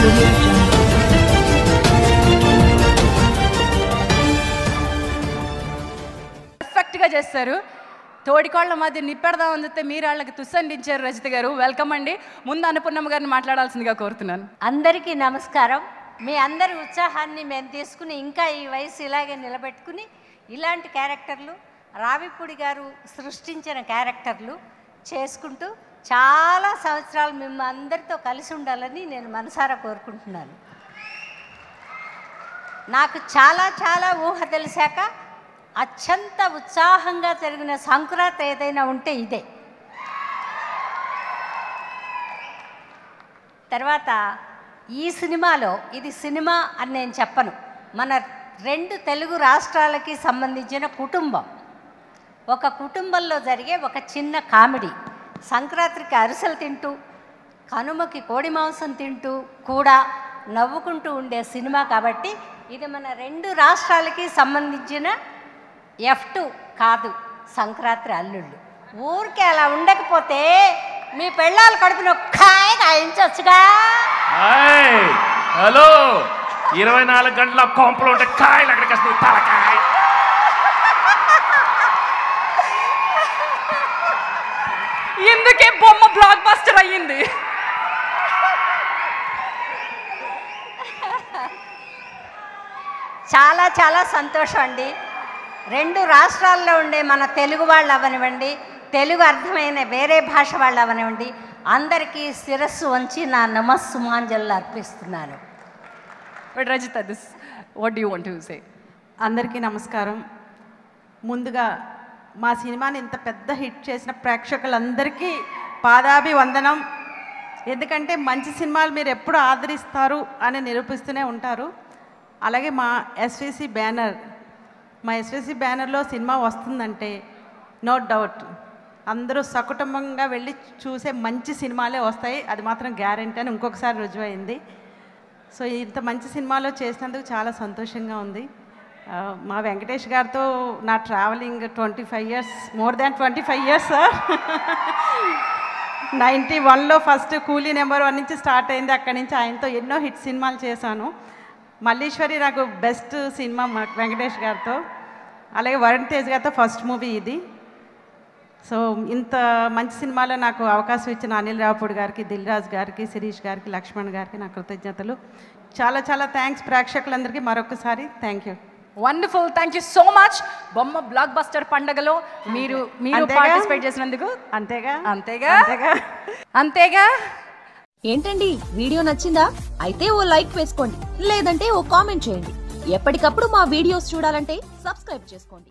Audio Jungle. పర్ఫెక్ట్గా చేస్తారు. తోడికోళ్ల మధ్య నిప్పెడదాం అందితే మీరు వాళ్ళకి తుస్సండించారు. రజిత గారు వెల్కమ్ అండి. ముందు అన్నపూర్ణమ్మ గారిని మాట్లాడాల్సిందిగా కోరుతున్నాను. అందరికీ నమస్కారం. మీ అందరి ఉత్సాహాన్ని మేము తీసుకుని ఇంకా ఈ వయసు ఇలాగే నిలబెట్టుకుని ఇలాంటి క్యారెక్టర్లు రావిపూడి గారు సృష్టించిన క్యారెక్టర్లు చేసుకుంటూ చాలా సంవత్సరాలు మేము అందరితో కలిసి ఉండాలని నేను మనసారా కోరుకుంటున్నాను. నాకు చాలా చాలా ఊహ తెలిసాక అత్యంత ఉత్సాహంగా జరిగిన సంక్రాంతి ఏదైనా ఉంటే ఇదే. తర్వాత ఈ సినిమాలో ఇది సినిమా అని నేను చెప్పను. మన 2 తెలుగు రాష్ట్రాలకి సంబంధించిన కుటుంబం, ఒక కుటుంబంలో జరిగే ఒక చిన్న కామెడీ. సంక్రాంతికి అరిసెలు తింటూ కనుమకి కోడి మాంసం తింటూ కూడా నవ్వుకుంటూ ఉండే సినిమా కాబట్టి ఇది మన 2 రాష్ట్రాలకి సంబంధించిన F2 కాదు సంక్రాంతి అల్లుళ్ళు. ఊరికే అలా ఉండకపోతే మీ పెళ్ళాల కడుపున కాయ కాయించవచ్చుగా. హలో 24 గంటల కొంపలు ఉంటే కాయలు అక్కడికి వస్తాయి. తలకాయ ఇందుకే బొమ్మ బ్లాక్ బస్టర్ అయ్యింది. చాలా చాలా సంతోషం అండి. 2 రాష్ట్రాల్లో ఉండే మన తెలుగు వాళ్ళు అవనివ్వండి, తెలుగు అర్థమైన వేరే భాష వాళ్ళు అవనివ్వండి, అందరికీ శిరస్సు వంచి నా నమస్సుమాంజలు అర్పిస్తున్నాను. But Rajitha, this what do you want to say? అందరికీ నమస్కారం. ముందుగా మా సినిమాని ఇంత పెద్ద హిట్ చేసిన ప్రేక్షకులందరికీ పాదాభివందనం. ఎందుకంటే మంచి సినిమాలు మీరు ఎప్పుడు ఆదరిస్తారు అని నిరూపిస్తూనే ఉంటారు. అలాగే మా ఎస్విసి బ్యానర్లో సినిమా వస్తుందంటే నో డౌట్ అందరూ సకుటుంబంగా వెళ్ళి చూసే మంచి సినిమాలే వస్తాయి. అది మాత్రం గ్యారెంటీ అని ఇంకొకసారి రుజువైంది. సో ఇంత మంచి సినిమాలో చేసినందుకు చాలా సంతోషంగా ఉంది. మా వెంకటేష్ గారితో నా travelling 25 years, more than 25 years sir. 91లో ఫస్ట్ కూలీ నెంబర్ 1 నుంచి స్టార్ట్ అయింది. అక్కడి నుంచి ఆయనతో ఎన్నో హిట్ సినిమాలు చేశాను. మల్లీశ్వరి నాకు బెస్ట్ సినిమా వెంకటేష్ గారితో. అలాగే వరుణ్ తేజ్ గారితో ఫస్ట్ మూవీ ఇది. సో ఇంత మంచి సినిమాలో నాకు అవకాశం ఇచ్చిన అనిల్ రావుపూడి గారికి, దిల్ రాజు గారికి, శిరీష్ గారికి, లక్ష్మణ్ గారికి నా కృతజ్ఞతలు. చాలా చాలా థ్యాంక్స్ ప్రేక్షకులందరికీ మరొకసారి. Thank you. Wonderful, thank you so much. బొమ్మ బ్లాక్ బస్టర్ పండుగలో మీరు పార్టిసిపేట్ చేసినందుకు అంతేగా. ఏంటండి వీడియో నచ్చిందా? అయితే ఓ లైక్ వేసుకోండి, లేదంటే ఓ కామెంట్ చేయండి. ఎప్పటికప్పుడు మా వీడియోస్ చూడాలంటే సబ్స్క్రైబ్ చేసుకోండి.